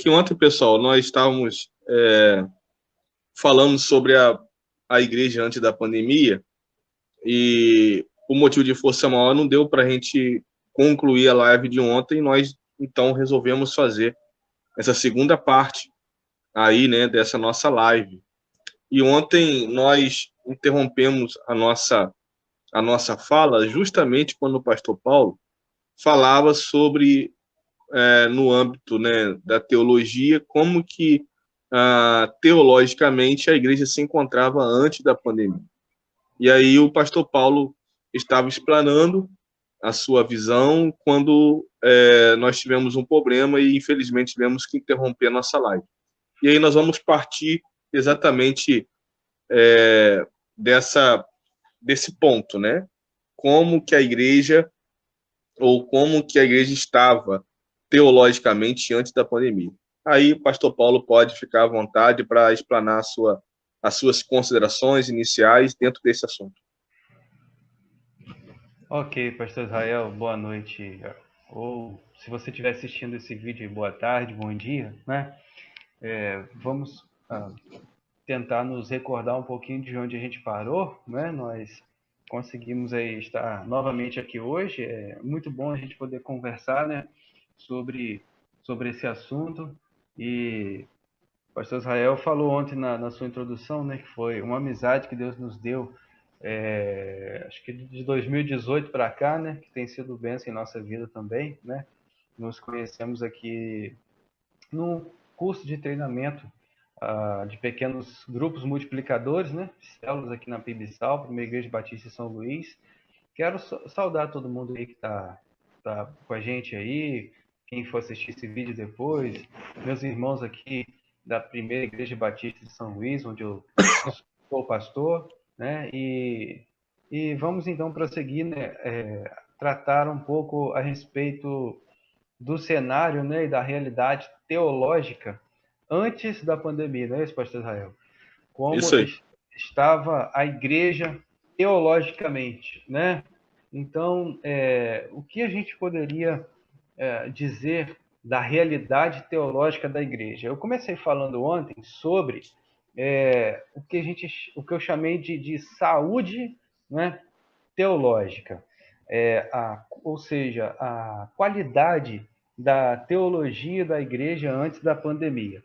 que ontem, pessoal, nós estávamos falando sobre a igreja antes da pandemia e o motivo de força maior não deu para a gente concluir a live de ontem. Nós, então, resolvemos fazer essa segunda parte aí, né, dessa nossa live. E ontem nós interrompemos a nossa fala justamente quando o pastor Paulo falava sobre, no âmbito, né, da teologia, como que teologicamente a igreja se encontrava antes da pandemia. E aí o pastor Paulo estava explanando a sua visão quando nós tivemos um problema e infelizmente tivemos que interromper a nossa live. E aí nós vamos partir exatamente desse ponto, né? Como que a igreja estava teologicamente antes da pandemia. Aí o pastor Paulo pode ficar à vontade para explanar as suas considerações iniciais dentro desse assunto. Ok, pastor Israel, boa noite. Ou, se você estiver assistindo esse vídeo, boa tarde, bom dia, né? Vamos tentar nos recordar um pouquinho de onde a gente parou, né? Nós conseguimos aí estar novamente aqui hoje. É muito bom a gente poder conversar, né, sobre esse assunto. E o pastor Israel falou ontem na sua introdução, né, que foi uma amizade que Deus nos deu, acho que de 2018 para cá, né, que tem sido bênção em nossa vida também, né? Nos conhecemos aqui no curso de treinamento de pequenos grupos multiplicadores, né? Células aqui na Pibisal, Primeira Igreja Batista de São Luís. Quero saudar todo mundo aí que tá com a gente aí, quem for assistir esse vídeo depois, meus irmãos aqui da Primeira Igreja Batista de São Luís, onde eu sou pastor, né? E vamos então prosseguir, né? Tratar um pouco a respeito do cenário, né, e da realidade teológica antes da pandemia, não é isso, pastor Israel? Como Isso aí. estava a igreja teologicamente, né? Então, o que a gente poderia dizer da realidade teológica da igreja? Eu comecei falando ontem sobre o que eu chamei de saúde, né, teológica, ou seja, a qualidade da teologia da igreja antes da pandemia.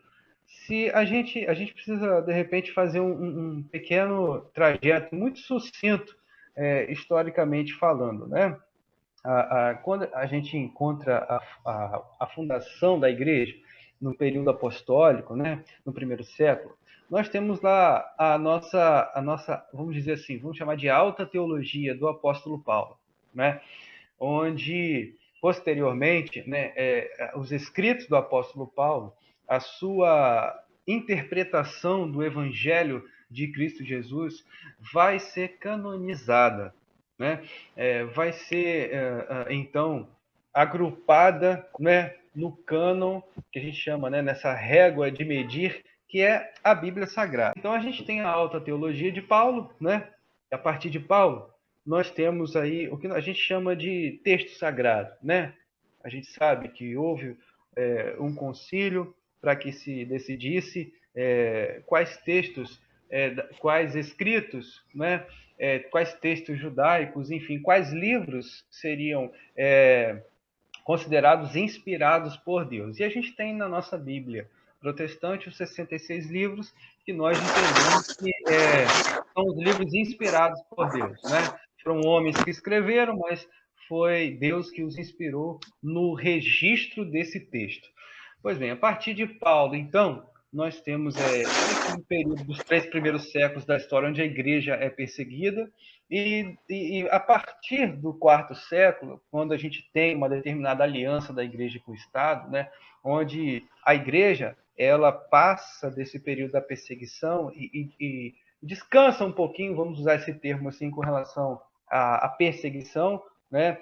Se a gente precisa, de repente, fazer um pequeno trajeto muito sucinto, historicamente falando, né? Quando a gente encontra a fundação da igreja no período apostólico, né, no primeiro século, nós temos lá a nossa, vamos dizer assim, vamos chamar de alta teologia do apóstolo Paulo, né, onde posteriormente, né, os escritos do apóstolo Paulo, a sua interpretação do Evangelho de Cristo Jesus vai ser canonizada, né? Vai ser então agrupada, né, no cânon que a gente chama, né, nessa régua de medir que é a Bíblia Sagrada. Então a gente tem a alta teologia de Paulo, né? A partir de Paulo nós temos aí o que a gente chama de texto sagrado, né? A gente sabe que houve um concílio para que se decidisse quais textos, quais escritos, né? Quais textos judaicos, enfim, quais livros seriam considerados inspirados por Deus. E a gente tem na nossa Bíblia protestante os 66 livros que nós entendemos que são os livros inspirados por Deus, né? Foram homens que escreveram, mas foi Deus que os inspirou no registro desse texto. Pois bem, a partir de Paulo, então, nós temos um período dos 3 primeiros séculos da história onde a igreja é perseguida, e a partir do quarto século, quando a gente tem uma determinada aliança da igreja com o Estado, né, onde a igreja ela passa desse período da perseguição e descansa um pouquinho, vamos usar esse termo assim, com relação à perseguição, né,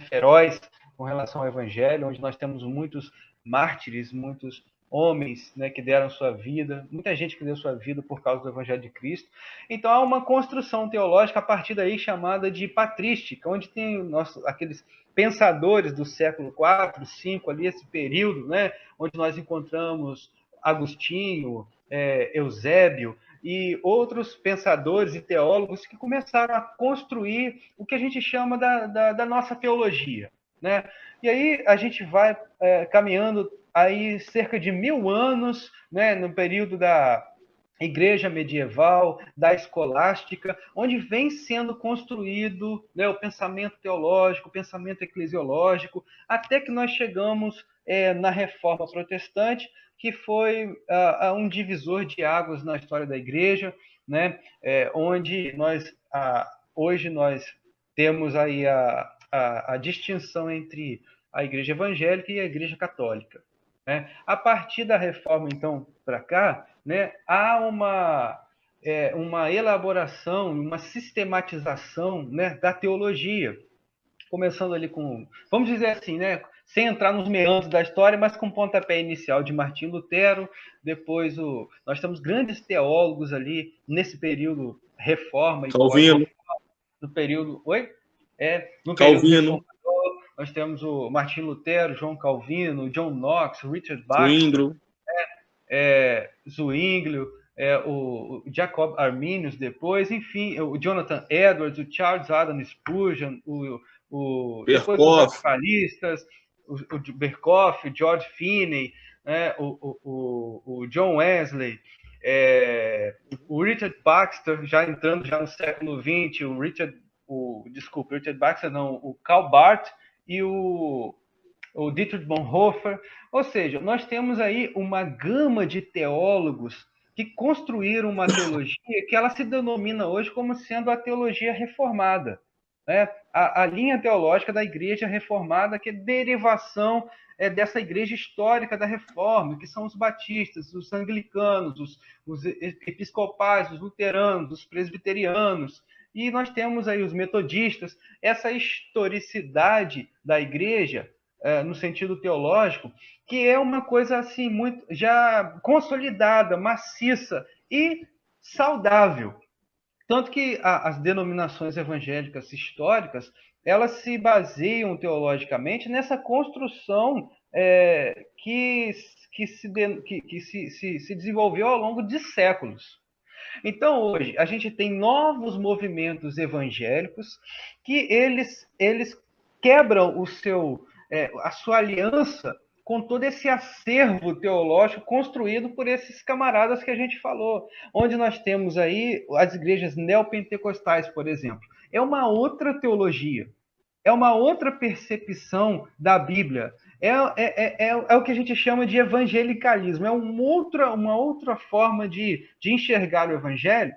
feroz com relação ao evangelho, onde nós temos muitos mártires, muitos homens, né, que deram sua vida, muita gente que deu sua vida por causa do Evangelho de Cristo. Então há uma construção teológica a partir daí chamada de patrística, onde tem aqueles pensadores do século IV, V, ali, esse período, né, onde nós encontramos Agostinho, Eusébio e outros pensadores e teólogos que começaram a construir o que a gente chama da nossa teologia, né? E aí a gente vai caminhando aí cerca de 1000 anos, né, no período da igreja medieval, da escolástica, onde vem sendo construído, né, o pensamento teológico, o pensamento eclesiológico, até que nós chegamos na Reforma Protestante, que foi um divisor de águas na história da igreja, né, onde hoje nós temos aí a distinção entre a igreja evangélica e a igreja católica, né? A partir da reforma, então, para cá, né, há uma elaboração, uma sistematização, né, da teologia, começando ali com, vamos dizer assim, né, sem entrar nos meandros da história, mas com pontapé inicial de Martim Lutero, depois nós temos grandes teólogos ali nesse período reforma e Calvino. no período, no período Calvino. reformador, nós temos o Martim Lutero, João Calvino, John Knox, Richard Zwinglio. Zwinglio, o Jacob Arminius depois, enfim, o Jonathan Edwards, o Charles Adam Spurgeon, depois os radicalistas, o Berkhoff, o George Finney, né, o John Wesley, o Richard Baxter, já entrando já no século XX, Richard Baxter não, o Karl Barth e o Dietrich Bonhoeffer, ou seja, nós temos aí uma gama de teólogos que construíram uma teologia que ela se denomina hoje como sendo a teologia reformada, né? A linha teológica da igreja reformada, que é derivação dessa igreja histórica da reforma, que são os batistas, os anglicanos, os episcopais, os luteranos, os presbiterianos, e nós temos aí os metodistas. Essa historicidade da igreja, no sentido teológico, que é uma coisa assim muito já consolidada, maciça e saudável. Tanto que as denominações evangélicas históricas, elas se baseiam teologicamente nessa construção que se desenvolveu ao longo de séculos. Então, hoje, a gente tem novos movimentos evangélicos que eles quebram a sua aliança com todo esse acervo teológico construído por esses camaradas que a gente falou, onde nós temos aí as igrejas neopentecostais, por exemplo. É uma outra teologia, é uma outra percepção da Bíblia, é o que a gente chama de evangelicalismo, é uma outra forma de enxergar o evangelho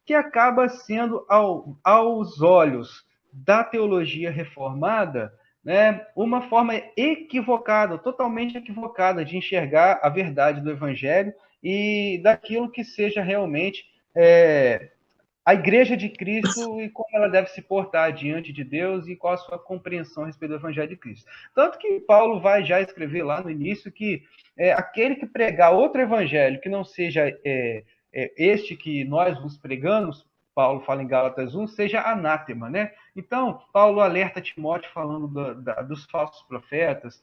que acaba sendo, aos olhos da teologia reformada, né, uma forma equivocada, totalmente equivocada de enxergar a verdade do evangelho e daquilo que seja realmente a igreja de Cristo e como ela deve se portar diante de Deus e qual a sua compreensão a respeito do evangelho de Cristo. Tanto que Paulo vai já escrever lá no início que aquele que pregar outro evangelho que não seja este que nós vos pregamos, Paulo fala em Gálatas 1, seja anátema, né? Então, Paulo alerta Timóteo falando dos falsos profetas,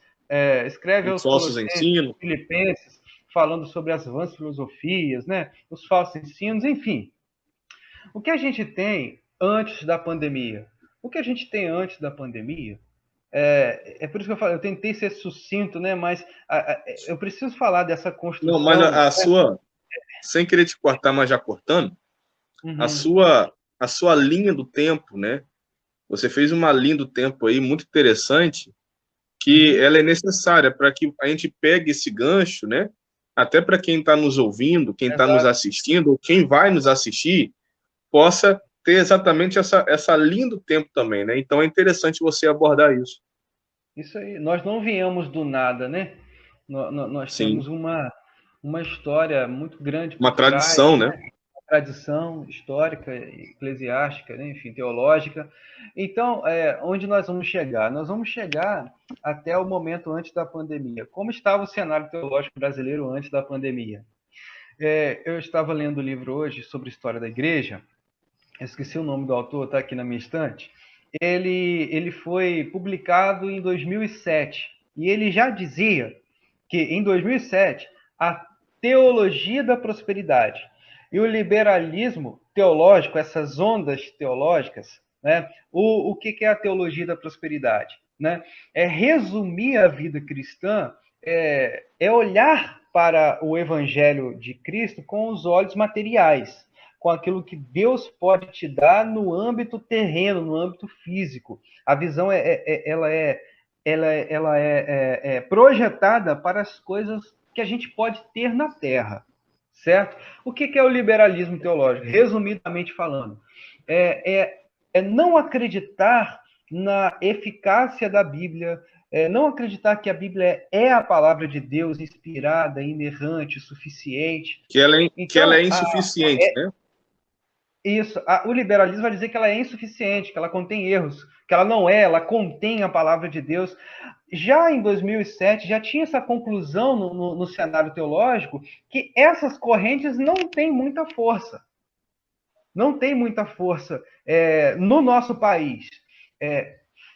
escreve aos Colossenses, Filipenses, falando sobre as vãs filosofias, né? Os falsos ensinos, enfim. O que a gente tem antes da pandemia? O que a gente tem antes da pandemia é por isso que eu falei, eu tentei ser sucinto, né? Mas eu preciso falar dessa construção. Não, mas a sua, sem querer te cortar, mas já cortando, a sua linha do tempo, né? Você fez uma linha do tempo aí muito interessante, que ela é necessária para que a gente pegue esse gancho, né? Até para quem está nos ouvindo, quem está nos assistindo, ou quem vai nos assistir, possa ter exatamente essa linha do tempo também, né? Então é interessante você abordar isso. Isso aí. Nós não viemos do nada, né? Nós Sim. temos uma história muito grande por uma tradição, trás, né? tradição histórica, eclesiástica, né? Enfim, teológica. Então, onde nós vamos chegar? Nós vamos chegar até o momento antes da pandemia. Como estava o cenário teológico brasileiro antes da pandemia? Eu estava lendo o livro hoje sobre história da igreja, eu esqueci o nome do autor, está aqui na minha estante. Ele foi publicado em 2007 e ele já dizia que em 2007 a teologia da prosperidade e o liberalismo teológico, essas ondas teológicas, né? O que é a teologia da prosperidade? Né? É resumir a vida cristã, é olhar para o evangelho de Cristo com os olhos materiais, com aquilo que Deus pode te dar no âmbito terreno, no âmbito físico. A visão ela é projetada para as coisas que a gente pode ter na Terra, certo? O que é o liberalismo teológico? Resumidamente falando, é não acreditar na eficácia da Bíblia, não acreditar que a Bíblia é a palavra de Deus, inspirada, inerrante, suficiente. Que ela é insuficiente, né? Isso. O liberalismo vai dizer que ela é insuficiente, que ela contém erros, que ela não é, ela contém a palavra de Deus. Já em 2007, já tinha essa conclusão no cenário teológico que essas correntes não têm muita força. Não tem muita força no nosso país.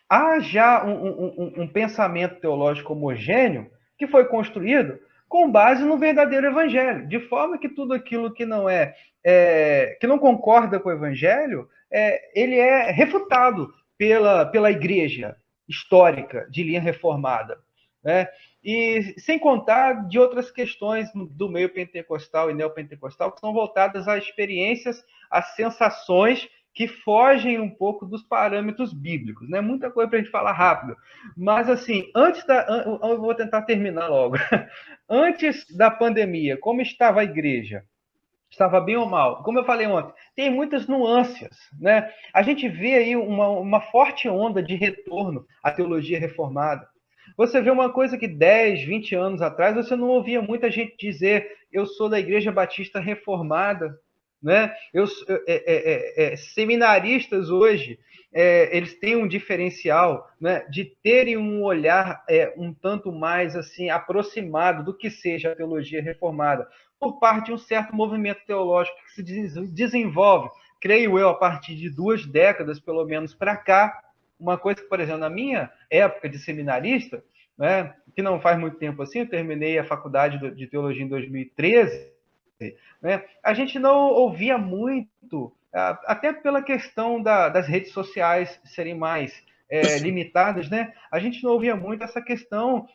Há já um pensamento teológico homogêneo que foi construído com base no verdadeiro evangelho, de forma que tudo aquilo que não que não concorda com o evangelho, ele é refutado pela igreja histórica de linha reformada, né? E sem contar de outras questões do meio pentecostal e neopentecostal que são voltadas a experiências, a sensações que fogem um pouco dos parâmetros bíblicos, né? Muita coisa para a gente falar rápido. Mas, assim, eu vou tentar terminar logo. Antes da pandemia, como estava a igreja? Estava bem ou mal? Como eu falei ontem, tem muitas nuances, né? A gente vê aí uma forte onda de retorno à teologia reformada. Você vê uma coisa que 10, 20 anos atrás você não ouvia muita gente dizer eu sou da Igreja Batista Reformada, né? Seminaristas hoje, eles têm um diferencial, né, de terem um olhar um tanto mais assim aproximado do que seja a teologia reformada, por parte de um certo movimento teológico que se desenvolve, creio eu, a partir de 2 décadas, pelo menos, para cá. Uma coisa que, por exemplo, na minha época de seminarista, né, que não faz muito tempo assim, eu terminei a faculdade de teologia em 2013, né, a gente não ouvia muito, até pela questão das redes sociais serem mais limitadas, né, a gente não ouvia muito essa questão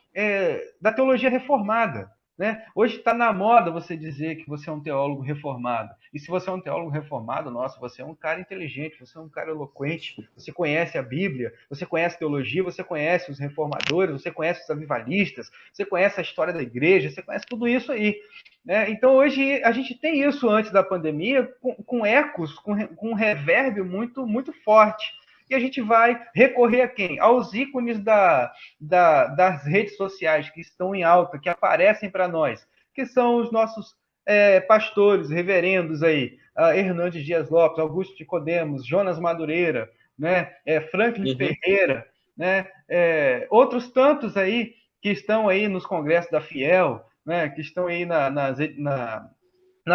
da teologia reformada. Né? Hoje está na moda você dizer que você é um teólogo reformado. E se você é um teólogo reformado, nossa, você é um cara inteligente, você é um cara eloquente, você conhece a Bíblia, você conhece teologia, você conhece os reformadores, você conhece os avivalistas, você conhece a história da igreja, você conhece tudo isso aí. Né? Então hoje a gente tem isso antes da pandemia com ecos, com um revérbio muito, muito forte. E a gente vai recorrer a quem? Aos ícones das redes sociais que estão em alta, que aparecem para nós, que são os nossos pastores, reverendos aí, Hernandes Dias Lopes, Augusto Nicodemos, Jonas Madureira, né? Franklin Ferreira, né? Outros tantos aí que estão aí nos congressos da Fiel, né? Que estão aí na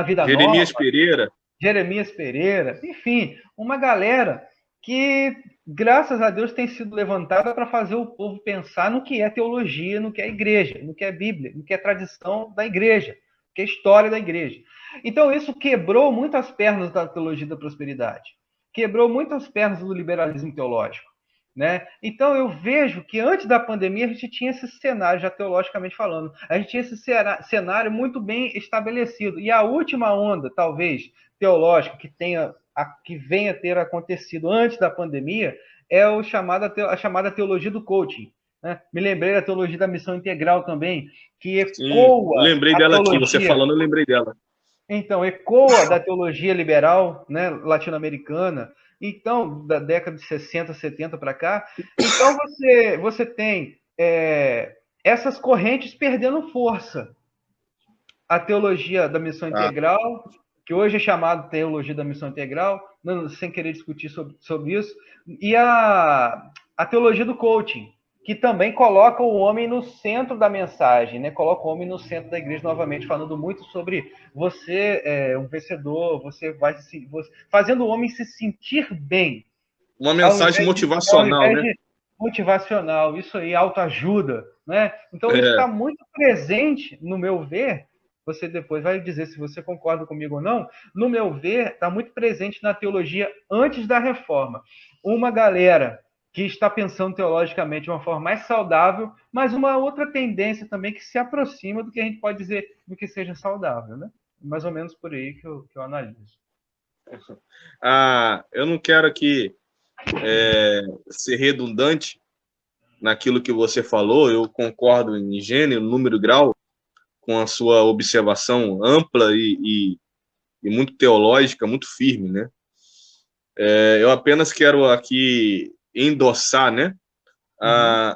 Vida Jeremias Nova, Pereira. Jeremias Pereira, enfim, uma galera que, graças a Deus, tem sido levantada para fazer o povo pensar no que é teologia, no que é igreja, no que é Bíblia, no que é tradição da igreja, no que é história da igreja. Então, isso quebrou muitas pernas da teologia da prosperidade, quebrou muitas pernas do liberalismo teológico. Né? Então, eu vejo que antes da pandemia a gente tinha esse cenário, já teologicamente falando, a gente tinha esse cenário muito bem estabelecido. E a última onda, talvez, teológica que venha a ter acontecido antes da pandemia é a chamada teologia do coaching. Né? Me lembrei da teologia da missão integral também, que ecoa. Sim, lembrei dela teologia, aqui, você falando, eu lembrei dela. Então, ecoa da teologia liberal, né, latino-americana, então, da década de 60, 70 para cá. Então, você tem essas correntes perdendo força. A teologia da missão integral que hoje é chamado Teologia da Missão Integral, não, sem querer discutir sobre isso, e a teologia do coaching, que também coloca o homem no centro da mensagem, né? Coloca o homem no centro da igreja, novamente, falando muito sobre você é um vencedor, fazendo o homem se sentir bem. Uma mensagem Ao motivacional, invés né? de motivacional, isso aí, autoajuda, né? Então, isso É. está muito presente, no meu ver, você depois vai dizer se você concorda comigo ou não, no meu ver, está muito presente na teologia antes da reforma. Uma galera que está pensando teologicamente de uma forma mais saudável, mas uma outra tendência também que se aproxima do que a gente pode dizer do que seja saudável, né? Mais ou menos por aí que eu analiso. Eu não quero aqui ser redundante naquilo que você falou, eu concordo em gênero, número e grau com a sua observação ampla e muito teológica, muito firme, né? Eu apenas quero aqui endossar, né,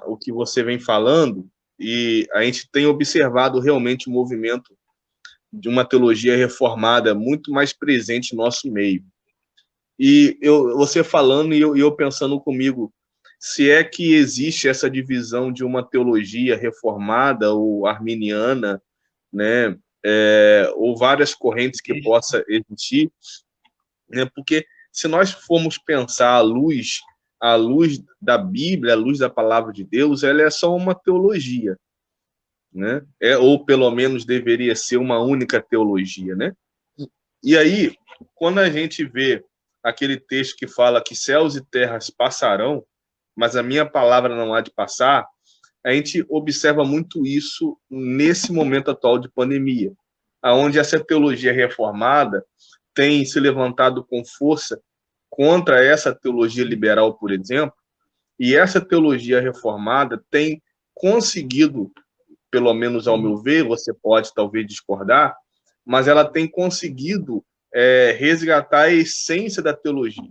o que você vem falando, e a gente tem observado realmente o movimento de uma teologia reformada muito mais presente no nosso meio. E você falando e eu pensando comigo, se é que existe essa divisão de uma teologia reformada ou arminiana, né, ou várias correntes que possa existir, né, porque se nós formos pensar à luz da Bíblia, à luz da palavra de Deus, ela é só uma teologia, né? Ou pelo menos deveria ser uma única teologia, né? E aí, quando a gente vê aquele texto que fala que céus e terras passarão, mas a minha palavra não há de passar, a gente observa muito isso nesse momento atual de pandemia, aonde essa teologia reformada tem se levantado com força contra essa teologia liberal, por exemplo, e essa teologia reformada tem conseguido, pelo menos ao meu ver, você pode talvez discordar, mas ela tem conseguido resgatar a essência da teologia,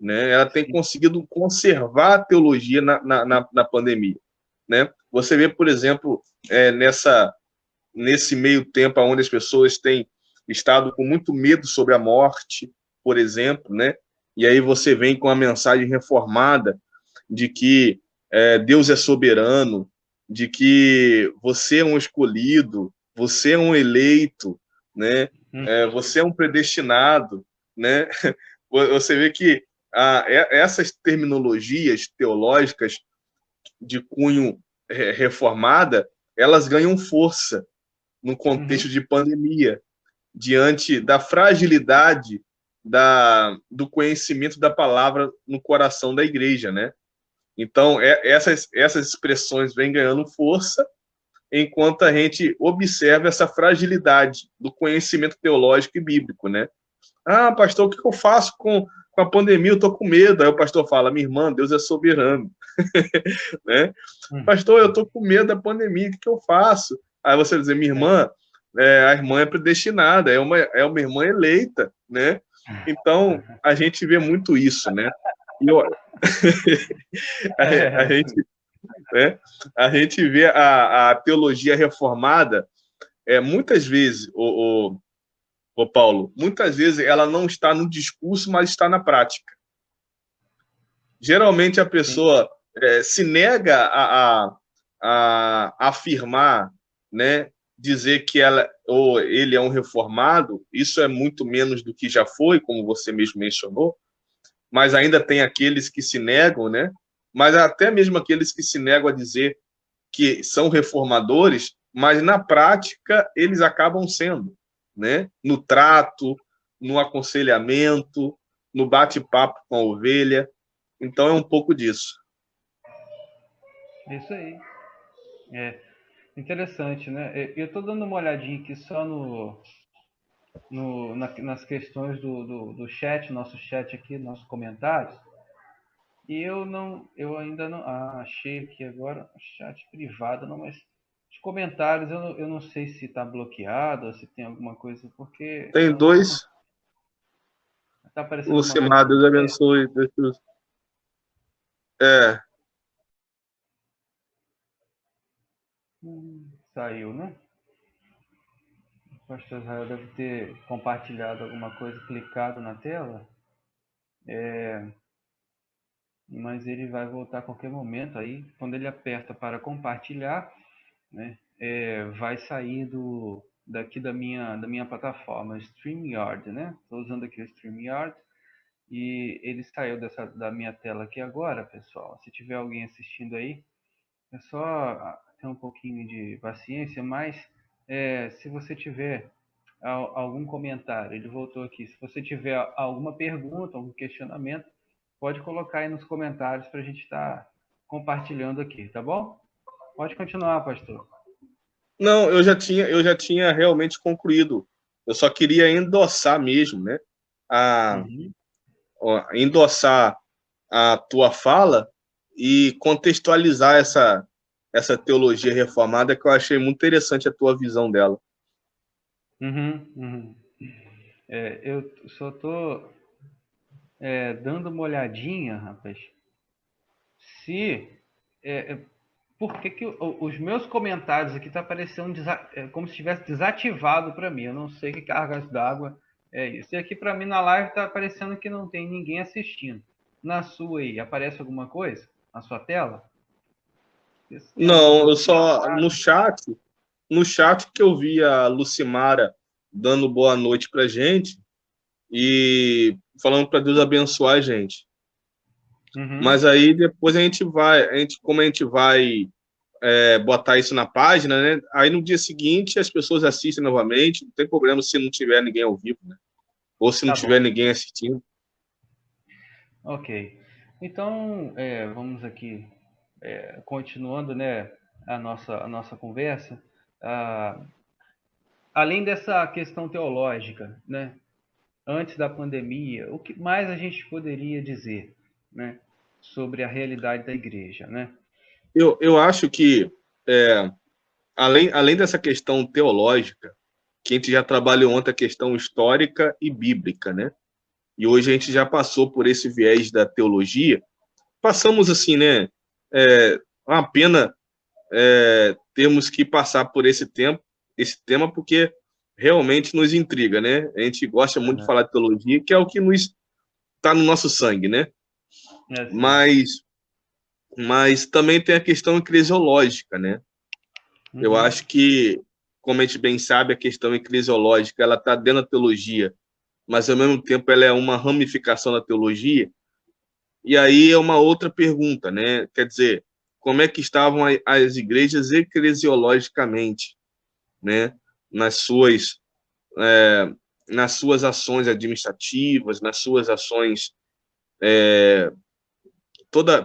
né? Ela tem conseguido conservar a teologia na pandemia, né? Você vê, por exemplo, nesse meio tempo onde as pessoas têm estado com muito medo sobre a morte, por exemplo, né? E aí você vem com a mensagem reformada de que Deus é soberano, de que você é um escolhido, você é um eleito, né? Você é um predestinado, né? Você vê que essas terminologias teológicas de cunho reformada, elas ganham força no contexto de pandemia, diante da fragilidade do conhecimento da palavra no coração da igreja, né? Então, essas expressões vêm ganhando força enquanto a gente observa essa fragilidade do conhecimento teológico e bíblico, né? Ah, pastor, o que eu faço com a pandemia? Eu estou com medo. Aí o pastor fala, minha irmã, Deus é soberano. Né? Pastor, eu estou com medo da pandemia, o que eu faço? Aí você diz, minha irmã, a irmã é predestinada, é uma irmã eleita, né? Então, a gente vê muito isso, né? E a gente, né? A gente vê a teologia reformada, muitas vezes, o Paulo, muitas vezes ela não está no discurso, mas está na prática. Geralmente a pessoa se nega a afirmar, né, dizer que ela ou ele é um reformado, isso é muito menos do que já foi, como você mesmo mencionou, mas ainda tem aqueles que se negam, né? Mas até mesmo aqueles que se negam a dizer que são reformadores, mas na prática eles acabam sendo, né? No trato, no aconselhamento, no bate-papo com a ovelha. Então é um pouco disso. Isso aí. É interessante, né? Eu estou dando uma olhadinha aqui só nas questões do chat, nosso chat aqui, nossos comentários. E eu ainda não. Achei aqui agora chat privado, não, mas os comentários eu não sei se está bloqueado ou se tem alguma coisa, porque Tem eu não estou. dois. Está aparecendo O uma coisa. Deus abençoe. É, Saiu, né? pastor Israel deve ter compartilhado alguma coisa, clicado na tela, mas ele vai voltar a qualquer momento aí. Quando ele aperta para compartilhar, né, vai sair daqui da minha plataforma, StreamYard, né? Estou usando aqui o StreamYard e ele saiu da minha tela aqui agora, pessoal. Se tiver alguém assistindo aí, é só ter um pouquinho de paciência, mas se você tiver algum comentário, ele voltou aqui. Se você tiver alguma pergunta, algum questionamento, pode colocar aí nos comentários para a gente estar compartilhando aqui, tá bom? Pode continuar, pastor. Não, eu já tinha realmente concluído. Eu só queria endossar mesmo, né? A, Uhum. endossar a tua fala e contextualizar essa teologia reformada que eu achei muito interessante a tua visão dela. Uhum, uhum. Eu só tô dando uma olhadinha, rapaz, se por que que os meus comentários aqui tá aparecendo como se tivesse desativado para mim. Eu não sei que cargas d'água é isso. E aqui para mim na live tá aparecendo que não tem ninguém assistindo. Na sua aí, aparece alguma coisa na sua tela? Se tem alguma Não, coisa eu só fechada. no chat que eu vi a Lucimara dando boa noite pra gente e falando para Deus abençoar a gente. Uhum. Mas aí depois como a gente vai botar isso na página, né? Aí no dia seguinte as pessoas assistem novamente, não tem problema se não tiver ninguém ao vivo, né? Ou se não Tá tiver bom. ninguém assistindo. Ok. Então, vamos aqui, continuando, né, a nossa conversa. Ah, além dessa questão teológica, né, antes da pandemia, o que mais a gente poderia dizer, né, sobre a realidade da igreja, né? Eu acho que, é, além dessa questão teológica, que a gente já trabalhou ontem a questão histórica e bíblica, né? E hoje a gente já passou por esse viés da teologia. Passamos assim, né? Uma pena termos que passar por esse tema, porque realmente nos intriga, né? A gente gosta muito de falar de teologia, que é o que nos está no nosso sangue, né? É assim. Mas, mas também tem a questão eclesiológica, né? Eu Uhum. acho que, como a gente bem sabe, a questão eclesiológica ela está dentro da teologia, mas ao mesmo tempo ela é uma ramificação da teologia. E aí é uma outra pergunta, né? Quer dizer, como é que estavam as igrejas eclesiologicamente, né? Nas suas é, nas suas ações administrativas, nas suas ações toda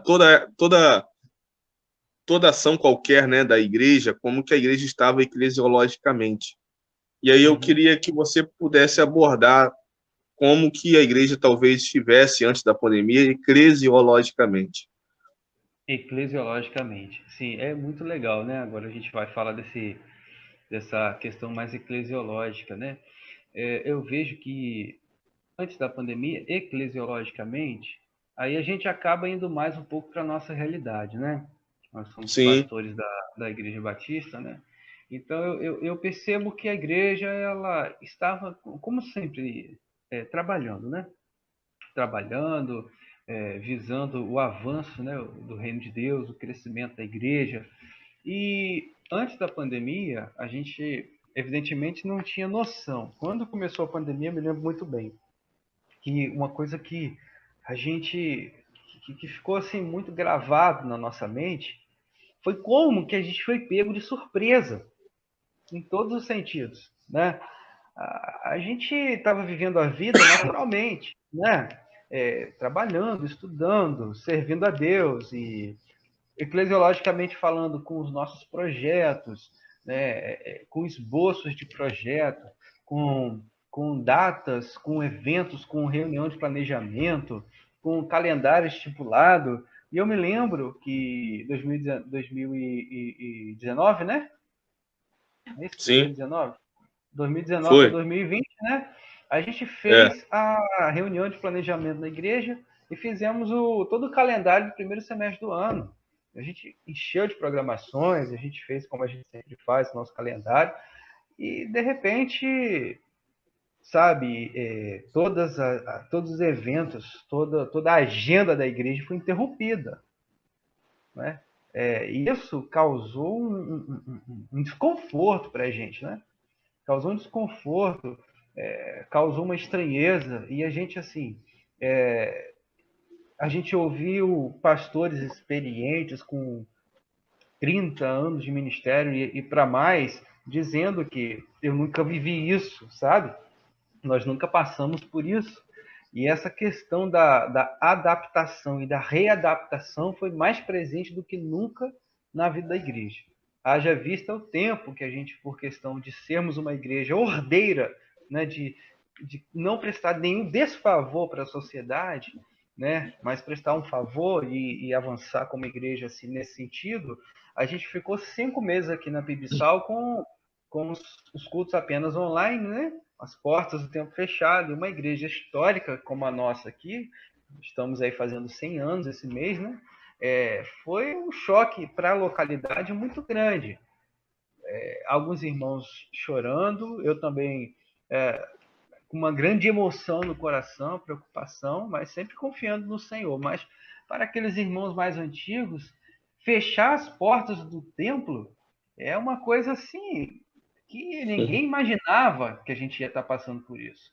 toda ação qualquer, né, da igreja, como que a igreja estava eclesiologicamente. E aí eu Uhum. queria que você pudesse abordar como que a igreja talvez estivesse antes da pandemia eclesiologicamente. Eclesiologicamente. Sim, é muito legal, né? Agora a gente vai falar dessa questão mais eclesiológica, né? Eu vejo que antes da pandemia, eclesiologicamente, aí a gente acaba indo mais um pouco para a nossa realidade, né? Nós somos Sim, pastores da Igreja Batista, né? Então eu percebo que a igreja ela estava, como sempre, trabalhando, né? Trabalhando, visando o avanço, né, do reino de Deus, o crescimento da igreja. E antes da pandemia, a gente evidentemente não tinha noção. Quando começou a pandemia, eu me lembro muito bem que uma coisa que a gente que ficou assim muito gravado na nossa mente foi como que a gente foi pego de surpresa em todos os sentidos, né? A gente estava vivendo a vida naturalmente, né? Trabalhando, estudando, servindo a Deus e eclesiologicamente falando com os nossos projetos, né? Com esboços de projeto, com, com datas, com eventos, com reunião de planejamento, com calendário estipulado. E eu me lembro que 2019, né? É isso? sim, 2019? 2019 para foi. 2020, né? A gente É, fez a reunião de planejamento na igreja e fizemos todo o calendário do primeiro semestre do ano. A gente encheu de programações, a gente fez como a gente sempre faz, nosso calendário. e de repente, sabe, todos os eventos, toda a agenda da igreja foi interrompida, né? Isso causou um desconforto para a gente, né? Causou um desconforto, causou uma estranheza, e a gente, assim, a gente ouviu pastores experientes com 30 anos de ministério e para mais, dizendo que eu nunca vivi isso, sabe? Nós nunca passamos por isso. E essa questão da adaptação e da readaptação foi mais presente do que nunca na vida da igreja. Haja vista o tempo que a gente, por questão de sermos uma igreja ordeira, né, de não prestar nenhum desfavor para a sociedade, né, mas prestar um favor e avançar como igreja assim, nesse sentido, a gente ficou 5 meses aqui na Pibisal com os cultos apenas online, né? As portas do tempo fechado, uma igreja histórica como a nossa aqui, estamos aí fazendo 100 anos esse mês, né? Foi um choque para a localidade muito grande. Alguns irmãos chorando, eu também com uma grande emoção no coração, preocupação, mas sempre confiando no Senhor. Mas para aqueles irmãos mais antigos, fechar as portas do templo é uma coisa assim que ninguém imaginava que a gente ia estar passando por isso.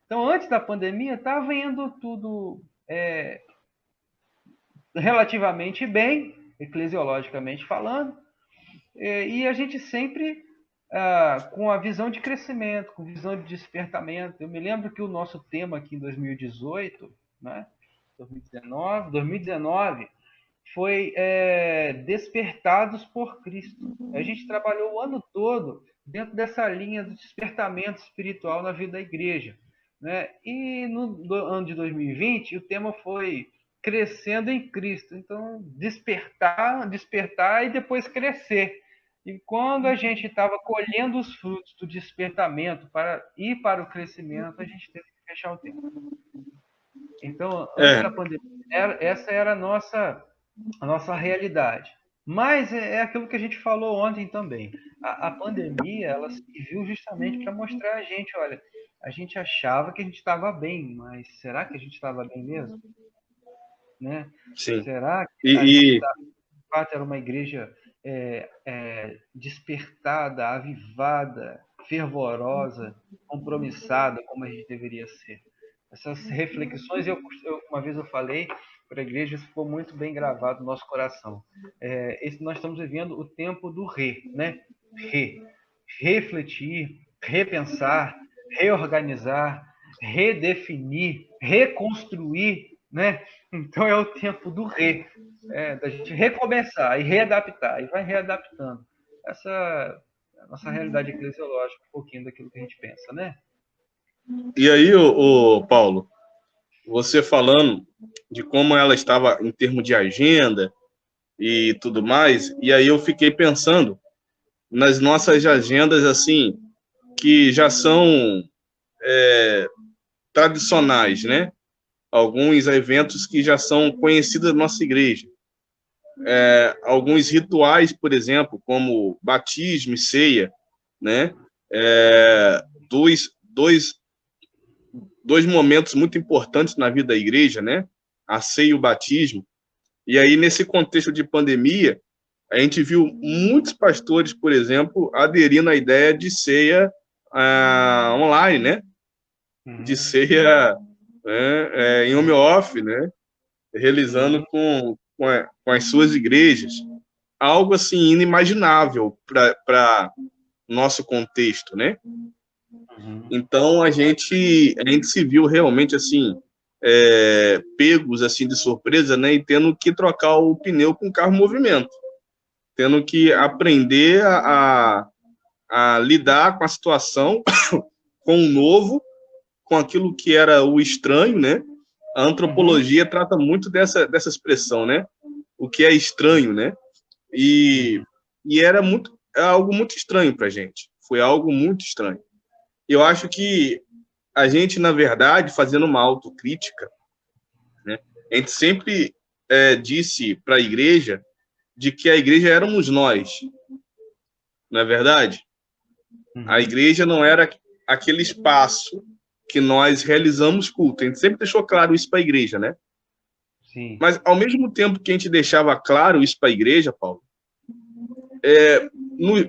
Então, antes da pandemia, estava indo tudo relativamente bem, eclesiologicamente falando, e a gente sempre com a visão de crescimento, com visão de despertamento. Eu me lembro que o nosso tema aqui em 2018, né, 2019 foi Despertados por Cristo. A gente trabalhou o ano todo dentro dessa linha do despertamento espiritual na vida da igreja, né? E no ano de 2020, o tema foi Crescendo em Cristo. Então, despertar e depois crescer. E quando a gente estava colhendo os frutos do despertamento para ir para o crescimento, a gente teve que fechar o tempo. Então, antes da pandemia, essa era a nossa realidade. Mas é aquilo que a gente falou ontem também. A pandemia, ela serviu justamente para mostrar a gente, olha, a gente achava que a gente estava bem, mas será que a gente estava bem mesmo? Né? Sim. Será que a gente, de fato, era uma igreja despertada, avivada, fervorosa, compromissada, como a gente deveria ser? Essas reflexões, uma vez eu falei para a igreja, isso ficou muito bem gravado no nosso coração. Nós estamos vivendo o tempo do né? Refletir, repensar, reorganizar, redefinir, reconstruir, né? Então é o tempo do da gente recomeçar e readaptar, e vai readaptando. Essa é a nossa realidade eclesiológica, um pouquinho daquilo que a gente pensa, né? E aí, Paulo, você falando de como ela estava em termos de agenda e tudo mais, e aí eu fiquei pensando nas nossas agendas, assim, que já são tradicionais, né? Alguns eventos que já são conhecidos da nossa igreja. Alguns rituais, por exemplo, como batismo e ceia, né? Dois momentos muito importantes na vida da igreja, né? A ceia e o batismo. E aí, nesse contexto de pandemia, a gente viu muitos pastores, por exemplo, aderindo à ideia de ceia online, né? De ceia em home office, né? Realizando com as suas igrejas. Algo assim inimaginável para nosso contexto, né? Então a gente se viu realmente assim pegos assim de surpresa, né? E tendo que trocar o pneu com o carro em movimento, tendo que aprender a lidar com a situação, com o novo, com aquilo que era o estranho, né? A antropologia trata muito dessa expressão, né? O que é estranho, né? E era algo muito estranho para a gente. Foi algo muito estranho. Eu acho que a gente, na verdade, fazendo uma autocrítica, né? A gente sempre disse para a igreja de que a igreja éramos nós, não é verdade? A igreja não era aquele espaço que nós realizamos culto. A gente sempre deixou claro isso para a igreja, né? Sim. Mas, ao mesmo tempo que a gente deixava claro isso para a igreja, Paulo,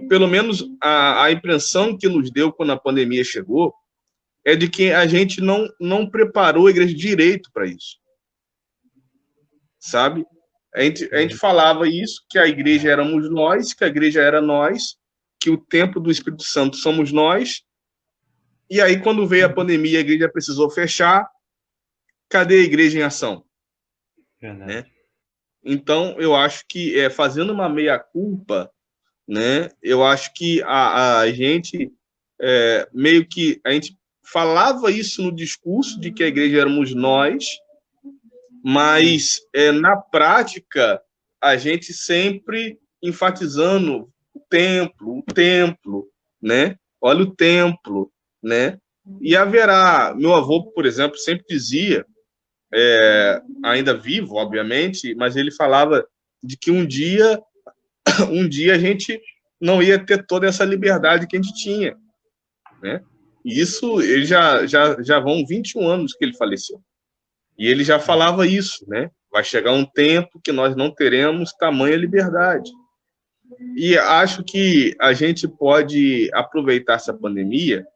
pelo menos a impressão que nos deu quando a pandemia chegou é de que a gente não preparou a igreja direito para isso, sabe? A gente falava isso, que a igreja éramos nós, que a igreja era nós, que o templo do Espírito Santo somos nós, e aí quando veio a pandemia, a igreja precisou fechar, cadê a igreja em ação? Verdade. Né? Então, eu acho que fazendo uma meia-culpa, né? Eu acho que a gente meio que a gente falava isso no discurso de que a igreja éramos nós, mas na prática a gente sempre enfatizando o templo, né? Olha o templo, né? E haverá, meu avô, por exemplo, sempre dizia, ainda vivo, obviamente, mas ele falava de que um dia a gente não ia ter toda essa liberdade que a gente tinha, né? E isso, ele já vão 21 anos que ele faleceu. E ele já falava isso, né? Vai chegar um tempo que nós não teremos tamanha liberdade. E acho que a gente pode aproveitar essa pandemia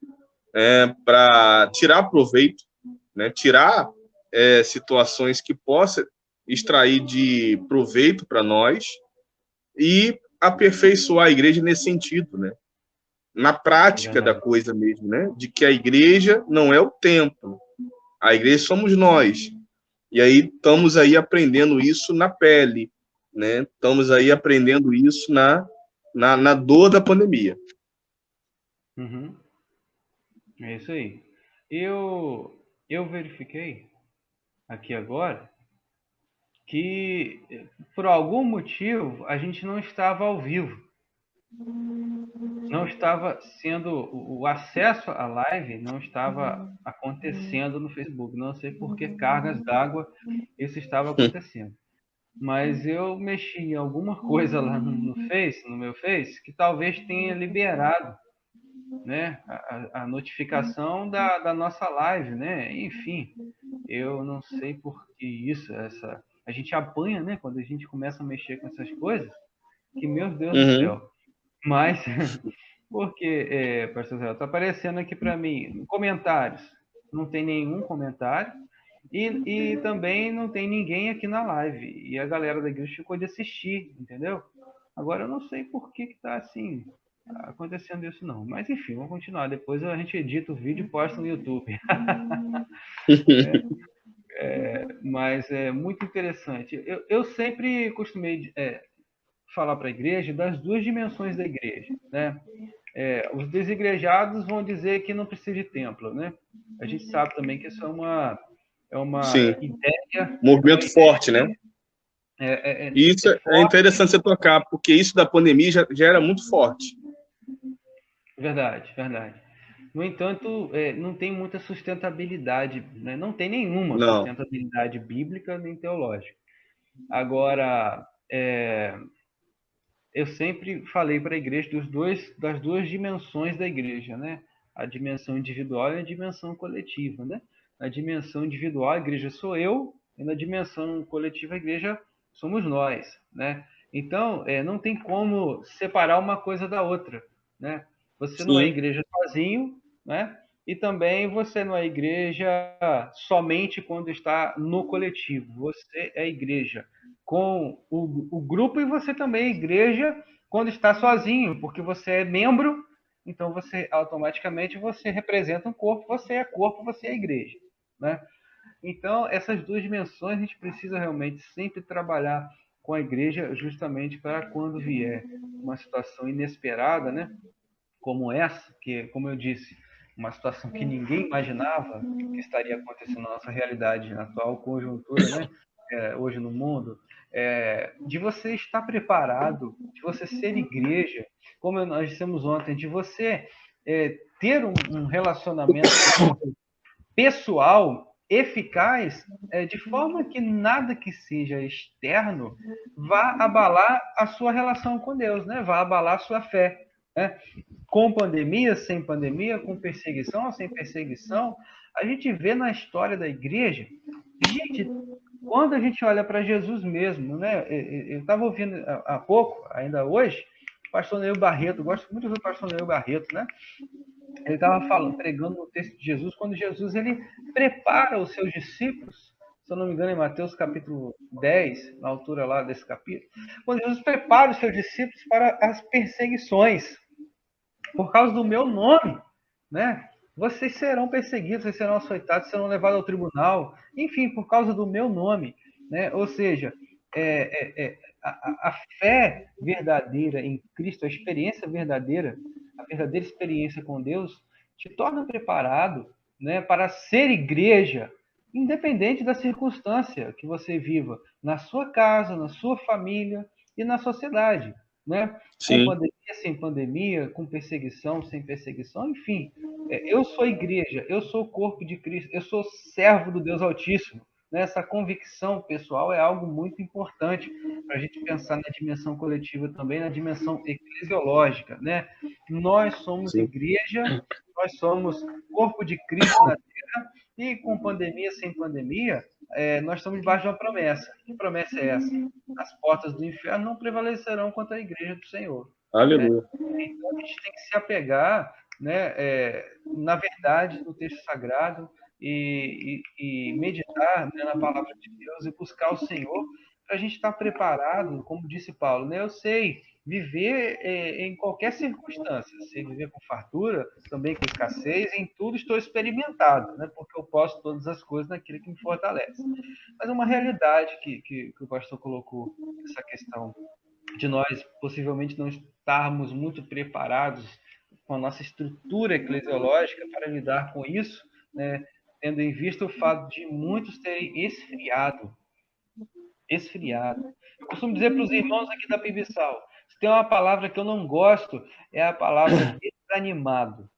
para tirar proveito, né? Tirar situações que possa extrair de proveito para nós e aperfeiçoar a igreja nesse sentido, né? Na prática da coisa mesmo, né? De que a igreja não é o templo, a igreja somos nós. E aí estamos aí aprendendo isso na pele, né? Estamos aí aprendendo isso na dor da pandemia. Uhum. É isso aí. Eu verifiquei aqui agora que, por algum motivo, a gente não estava ao vivo. Não estava sendo, o acesso à live não estava acontecendo no Facebook. Não sei por que cargas d'água isso estava acontecendo. Mas eu mexi em alguma coisa lá no Face, no meu Face, que talvez tenha liberado, né, a notificação da nossa live, né? Enfim, eu não sei por que isso, a gente apanha, né, quando a gente começa a mexer com essas coisas, que meu Deus do céu. Mas, porque, pastor Zé, está aparecendo aqui para mim, comentários, não tem nenhum comentário, e também não tem ninguém aqui na live, e a galera da igreja ficou de assistir, entendeu? Agora eu não sei por que está assim, acontecendo isso não, mas enfim, vamos continuar, depois a gente edita o vídeo e posta no YouTube. Mas é muito interessante. Eu sempre costumei falar para a igreja das duas dimensões da igreja, né? Os desigrejados vão dizer que não precisa de templo, né? A gente sabe também que isso é uma Sim. ideia, Movimento forte, né? E isso é forte. interessante você tocar, porque isso da pandemia já era muito forte. Verdade, verdade. No entanto, não tem muita sustentabilidade, né? Não tem nenhuma Não. sustentabilidade bíblica nem teológica. Agora, eu sempre falei para a igreja das duas dimensões da igreja, né? A dimensão individual e a dimensão coletiva, né? Na dimensão individual, a igreja sou eu, e na dimensão coletiva, a igreja somos nós, né? Então, não tem como separar uma coisa da outra, né? Você não é Sim. igreja sozinho, né? E também você não é igreja somente quando está no coletivo. Você é igreja com o grupo e você também é igreja quando está sozinho, porque você é membro, então você automaticamente você representa um corpo, você é igreja, né? Então, essas duas dimensões a gente precisa realmente sempre trabalhar com a igreja justamente para quando vier uma situação inesperada, né? Como essa, que, como eu disse, uma situação que ninguém imaginava que estaria acontecendo na nossa realidade, na atual conjuntura, né? Hoje no mundo, de você estar preparado, de você ser igreja, como nós dissemos ontem, de você ter um relacionamento pessoal eficaz, de forma que nada que seja externo vá abalar a sua relação com Deus, né? Vá abalar a sua fé, né? com pandemia, sem pandemia, com perseguição, sem perseguição, a gente vê na história da igreja, gente, quando a gente olha para Jesus mesmo, né? Eu estava ouvindo há pouco, ainda hoje, o pastor Neil Barreto, gosto muito do pastor Neil Barreto, né? Ele estava falando, pregando no texto de Jesus, quando Jesus ele prepara os seus discípulos, se eu não me engano, em Mateus capítulo 10, na altura lá desse capítulo, quando Jesus prepara os seus discípulos para as perseguições, por causa do meu nome, né? Vocês serão perseguidos, vocês serão açoitados, serão levados ao tribunal, enfim, por causa do meu nome, né? Ou seja, a fé verdadeira em Cristo, a experiência verdadeira, a verdadeira experiência com Deus, te torna preparado, né, para ser igreja, independente da circunstância que você viva, na sua casa, na sua família e na sociedade, né? Com Sim, pandemia, sem pandemia, com perseguição, sem perseguição, enfim. Eu sou igreja, eu sou o corpo de Cristo, eu sou servo do Deus Altíssimo. Né? Essa convicção pessoal é algo muito importante para a gente pensar na dimensão coletiva também, na dimensão eclesiológica. Né? Nós somos sim, igreja, nós somos corpo de Cristo na Terra, e com pandemia, sem pandemia, nós estamos debaixo de uma promessa. Que promessa é essa? As portas do inferno não prevalecerão contra a igreja do Senhor. Né? aleluia. Então a gente tem que se apegar, né, na verdade do texto sagrado e meditar, né, na palavra de Deus e buscar o Senhor para a gente estar preparado, como disse Paulo, né? Eu sei viver em qualquer circunstância, sei viver com fartura, também com escassez, em tudo estou experimentado, né? Porque eu posso todas as coisas naquele que me fortalece. Mas é uma realidade que o pastor colocou, essa questão de nós possivelmente não estarmos muito preparados com a nossa estrutura eclesiológica para lidar com isso, né? Tendo em vista o fato de muitos terem esfriado. Eu costumo dizer para os irmãos aqui da Pibisal, se tem uma palavra que eu não gosto, é a palavra desanimado.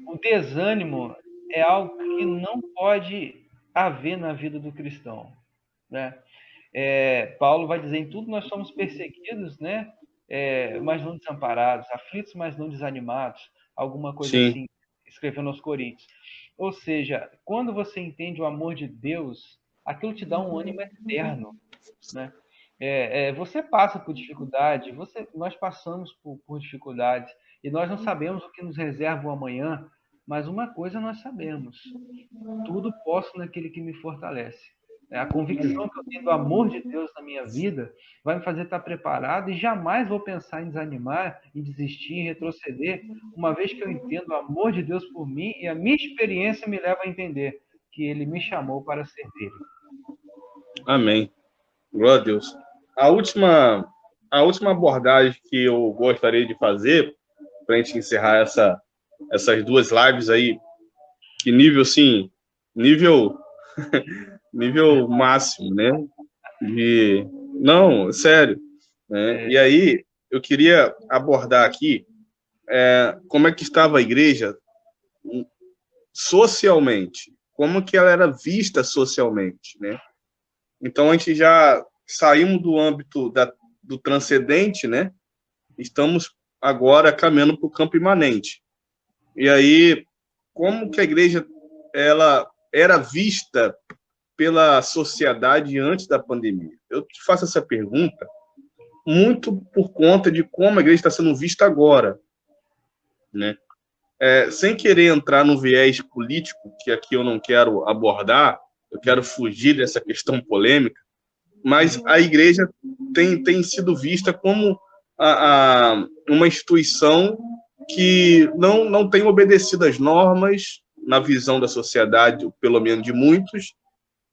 O desânimo é algo que não pode haver na vida do cristão, né? Paulo vai dizer, em tudo nós somos perseguidos, né? Mas não desamparados, aflitos, mas não desanimados, alguma coisa Sim, assim, escrevendo aos Coríntios. Ou seja, quando você entende o amor de Deus, aquilo te dá um ânimo eterno, né? Você passa por dificuldade, nós passamos por dificuldades, e nós não sabemos o que nos reserva o amanhã, mas uma coisa nós sabemos, tudo posso naquele que me fortalece. A convicção que eu tenho do amor de Deus na minha vida vai me fazer estar preparado e jamais vou pensar em desanimar, em desistir, em retroceder, uma vez que eu entendo o amor de Deus por mim e a minha experiência me leva a entender que Ele me chamou para ser dele. amém. Glória a Deus. A última, a última abordagem que eu gostaria de fazer, para a gente encerrar essas duas lives aí, que nível, assim, nível, nível máximo, né? De, não, sério. Né? E aí, eu queria abordar aqui como é que estava a igreja socialmente, como que ela era vista socialmente, né? Então, a gente já saímos do âmbito do transcendente, né? Estamos agora caminhando para o campo imanente. E aí, como que a igreja ela era vista pela sociedade antes da pandemia? Eu te faço essa pergunta muito por conta de como a igreja está sendo vista agora, né? Sem querer entrar no viés político, que aqui eu não quero abordar, eu quero fugir dessa questão polêmica, mas a igreja tem sido vista como uma instituição que não tem obedecido às normas, na visão da sociedade, pelo menos de muitos,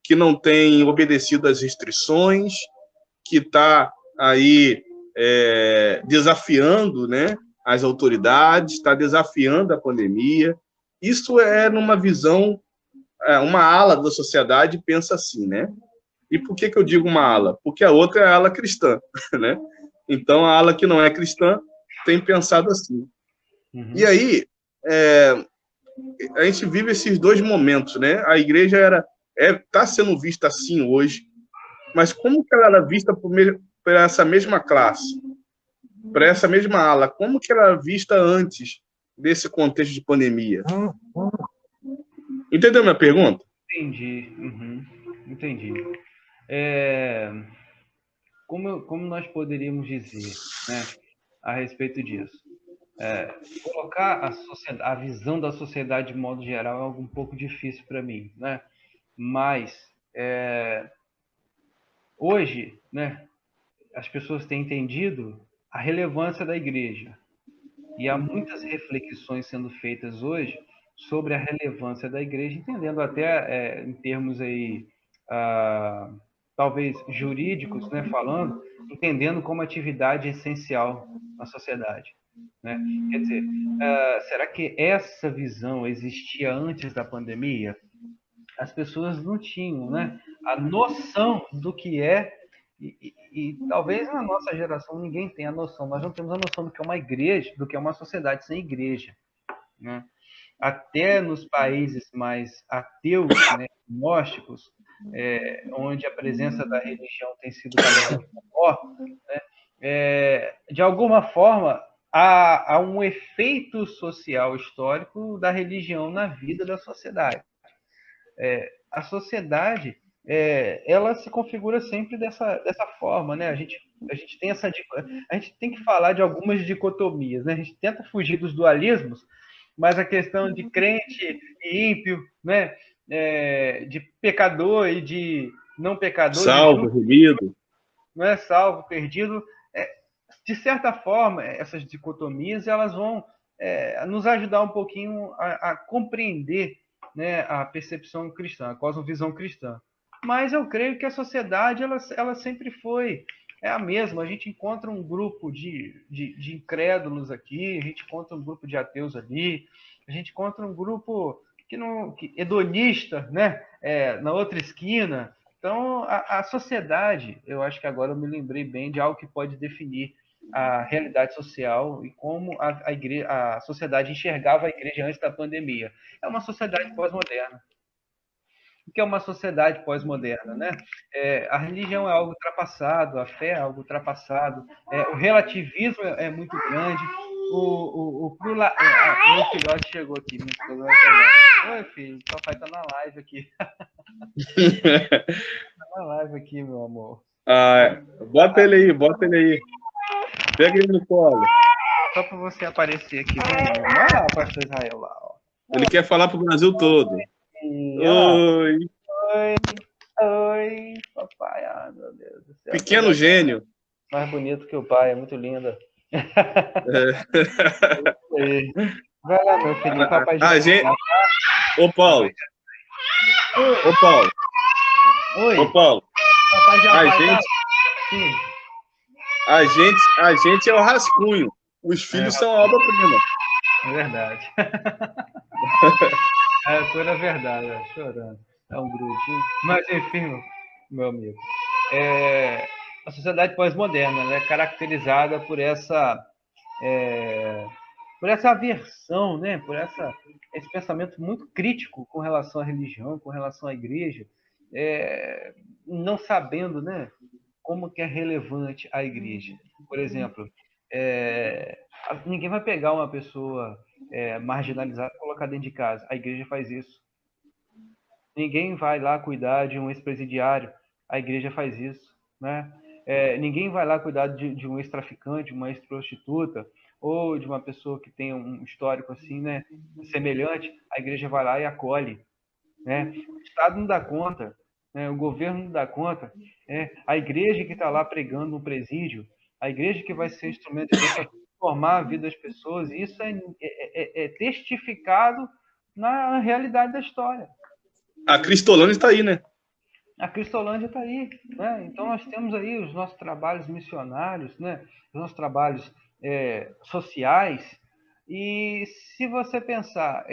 que não tem obedecido às restrições, que está aí desafiando, né, as autoridades, está desafiando a pandemia. Isso é numa visão, uma ala da sociedade pensa assim, né? E por que eu digo uma ala? Porque a outra é a ala cristã, né? Então, a ala que não é cristã tem pensado assim. Uhum. E aí, a gente vive esses dois momentos, né? A igreja está sendo vista assim hoje, mas como que ela era vista por essa mesma classe? para essa mesma ala, como que era vista antes desse contexto de pandemia? Entendeu minha pergunta? Entendi. Uhum. Entendi. Como nós poderíamos dizer, né, a respeito disso? Colocar a visão da sociedade de modo geral é algo um pouco difícil para mim, né? Mas hoje, né, as pessoas têm entendido a relevância da igreja. E há muitas reflexões sendo feitas hoje sobre a relevância da igreja, entendendo até em termos aí, talvez jurídicos, né, falando, entendendo como atividade essencial na sociedade. Né? Quer dizer, será que essa visão existia antes da pandemia? As pessoas não tinham, né, a noção do que é e talvez na nossa geração ninguém tenha a noção. Nós não temos a noção do que é uma igreja, do que é uma sociedade sem igreja, né? Até nos países mais ateus, né, gnósticos, onde a presença da religião tem sido cada vez maior, né, de alguma forma há um efeito social histórico da religião na vida da sociedade. A sociedade ela se configura sempre dessa forma, né? A gente tem a gente tem que falar de algumas dicotomias, né? A gente tenta fugir dos dualismos, mas a questão de crente e ímpio, né? De pecador e de não pecador, de Salvo, justo, remido. não é salvo, perdido. De certa forma, essas dicotomias elas vão nos ajudar um pouquinho a compreender, né, a percepção cristã, a cosmovisão cristã. Mas eu creio que a sociedade ela sempre foi a mesma. A gente encontra um grupo de incrédulos aqui, a gente encontra um grupo de ateus ali, a gente encontra um grupo que hedonista, né, na outra esquina. Então, a sociedade, eu acho que agora eu me lembrei bem de algo que pode definir a realidade social e como a sociedade enxergava a igreja antes da pandemia. É uma sociedade pós-moderna. O que é uma sociedade pós-moderna, né? A religião é algo ultrapassado, a fé é algo ultrapassado, o relativismo é muito grande. Meu filhote chegou aqui, meu filhote. Oi, filho, papai tá na live aqui. Tá na live aqui, meu amor. Bota ele aí, bota ele aí. Pega ele no colo. Só para você aparecer aqui. Olha lá, pastor Israel lá. Ó. Ele quer falar pro Brasil todo. Oi. Oi, papai. Ah, meu Deus do céu. Pequeno gênio. Mais bonito que o pai, é muito linda. Vai lá, meu filhinho, papai já. Ô, Paulo. Ô, Paulo. Oi. Ô, Paulo. Papai já vai. Sim. A gente é o rascunho. Os filhos são a obra-prima. É verdade. É pura verdade, chorando. É um grudinho. Mas, enfim, meu amigo. A sociedade pós-moderna, né, é caracterizada por essa aversão, né, por esse pensamento muito crítico com relação à religião, com relação à igreja, não sabendo, né, como que é relevante a igreja. Por exemplo, ninguém vai pegar uma pessoa marginalizada e colocar dentro de casa. A igreja faz isso. Ninguém vai lá cuidar de um ex-presidiário. A igreja faz isso, né? Ninguém vai lá cuidar de um ex-traficante, uma ex-prostituta, ou de uma pessoa que tem um histórico assim, né, semelhante. A igreja vai lá e acolhe, né? O Estado não dá conta, né? O governo não dá conta. A igreja que está lá pregando no presídio, a igreja que vai ser instrumento de Deus para transformar a vida das pessoas, isso é testificado na realidade da história. A Cristolândia está aí, né? A Cristolândia está aí, né? Então nós temos aí os nossos trabalhos missionários, né? Os nossos trabalhos sociais. E se você pensar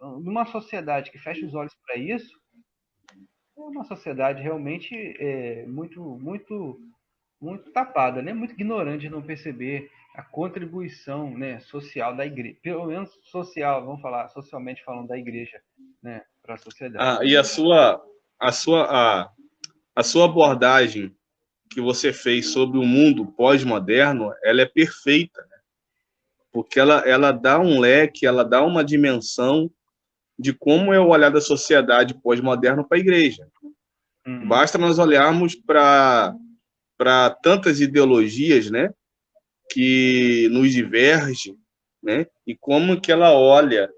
numa sociedade que fecha os olhos para isso, é uma sociedade realmente muito, muito, muito tapada, né? Muito ignorante de não perceber a contribuição, né, social da igreja, pelo menos social, vamos falar socialmente falando da igreja, né, para a sociedade. E a sua abordagem que você fez sobre o mundo pós-moderno, ela é perfeita, né? Porque ela dá um leque, ela dá uma dimensão de como é o olhar da sociedade pós-moderna para a igreja. Basta nós olharmos para tantas ideologias, né, que nos divergem, né, e como que ela olha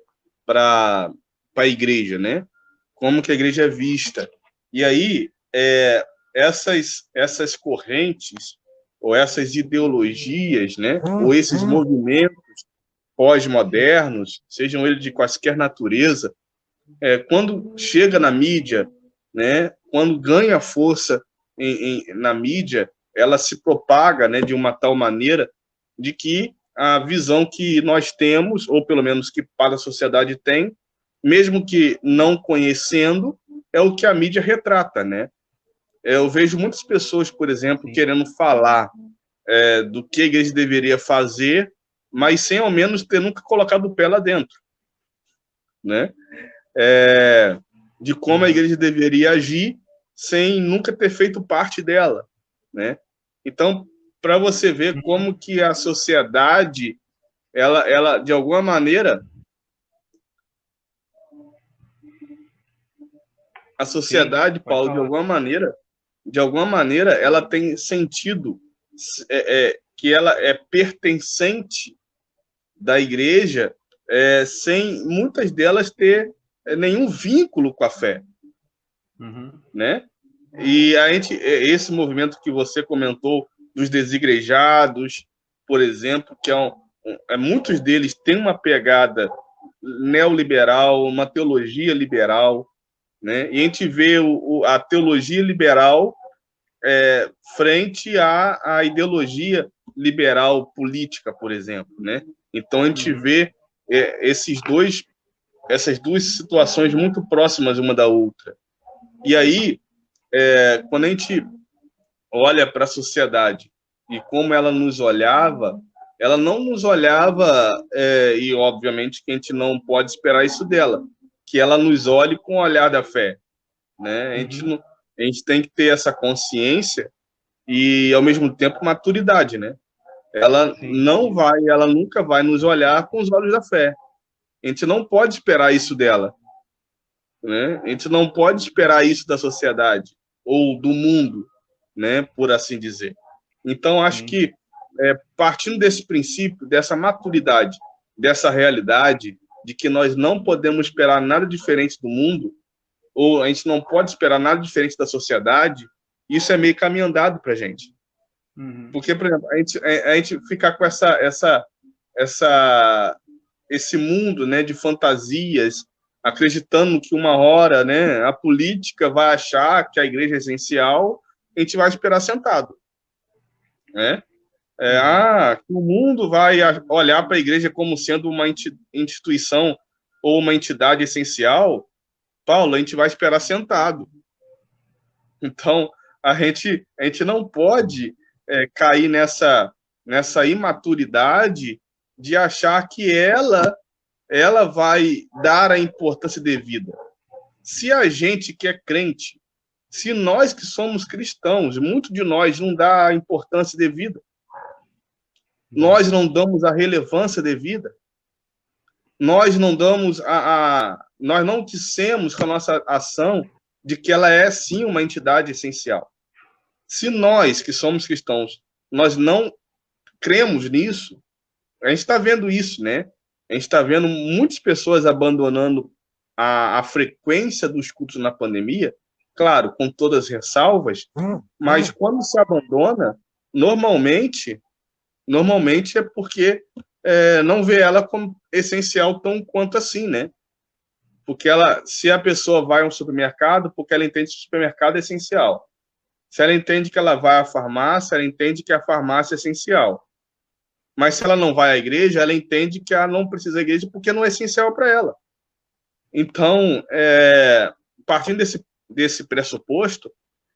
para a igreja, né, como que a igreja é vista. E aí, essas correntes, ou essas ideologias, né, ou esses movimentos pós-modernos, sejam eles de quaisquer natureza, quando chega na mídia, né, quando ganha força na mídia, ela se propaga, né, de uma tal maneira de que a visão que nós temos, ou pelo menos que para a sociedade tem, mesmo que não conhecendo, é o que a mídia retrata, né? Eu vejo muitas pessoas, por exemplo, querendo falar do que a igreja deveria fazer, mas sem ao menos ter nunca colocado o pé lá dentro, né? De como a igreja deveria agir sem nunca ter feito parte dela, né? Então, para você ver como que a sociedade, ela de alguma maneira, a sociedade, Sim, Paulo, de alguma maneira, ela tem sentido que ela é pertencente da igreja, sem muitas delas ter nenhum vínculo com a fé, né? E esse movimento que você comentou dos desigrejados, por exemplo, que muitos deles têm uma pegada neoliberal, uma teologia liberal, né? E a gente vê a teologia liberal frente à ideologia liberal política, por exemplo, né? Então a gente vê essas duas situações muito próximas uma da outra. E aí, quando a gente olha para a sociedade e como ela nos olhava, ela não nos olhava, e obviamente que a gente não pode esperar isso dela, que ela nos olhe com o olhar da fé, né? A gente tem que ter essa consciência e, ao mesmo tempo, maturidade, né? Ela nunca vai nos olhar com os olhos da fé. A gente não pode esperar isso dela, né? A gente não pode esperar isso da sociedade ou do mundo, né? Por assim dizer. Então, acho que partindo desse princípio, dessa maturidade, dessa realidade de que nós não podemos esperar nada diferente do mundo, ou a gente não pode esperar nada diferente da sociedade, isso é meio caminho andado para a gente. Porque, por exemplo, a gente ficar com esse mundo, né, de fantasias, acreditando que uma hora, né, a política vai achar que a igreja é essencial, a gente vai esperar sentado, né? Que o mundo vai olhar para a igreja como sendo uma instituição ou uma entidade essencial, Paulo, a gente vai esperar sentado. Então, a gente não pode cair nessa imaturidade de achar que ela vai dar a importância devida. Se a gente que é crente, se nós que somos cristãos, muito de nós não dá a importância devida, nós não damos a relevância devida, nós não damos nós não dissemos com a nossa ação de que ela é sim uma entidade essencial. Se nós que somos cristãos, nós não cremos nisso, a gente está vendo isso, né? A gente está vendo muitas pessoas abandonando a frequência dos cultos na pandemia, claro, com todas as ressalvas, mas quando se abandona, normalmente é porque não vê ela como essencial tão quanto assim, né? Porque se a pessoa vai a um supermercado, porque ela entende que o supermercado é essencial. Se ela entende que ela vai à farmácia, ela entende que a farmácia é essencial. Mas se ela não vai à igreja, ela entende que ela não precisa da igreja porque não é essencial para ela. Então, partindo desse pressuposto,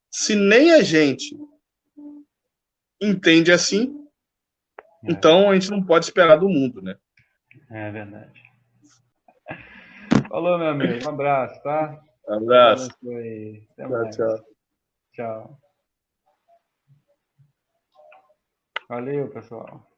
se nem a gente entende assim, então a gente não pode esperar do mundo, né? É verdade. Falou, meu amigo. Um abraço, tá? Um abraço. Até Tchau, mais. tchau. Tchau. Valeu, pessoal.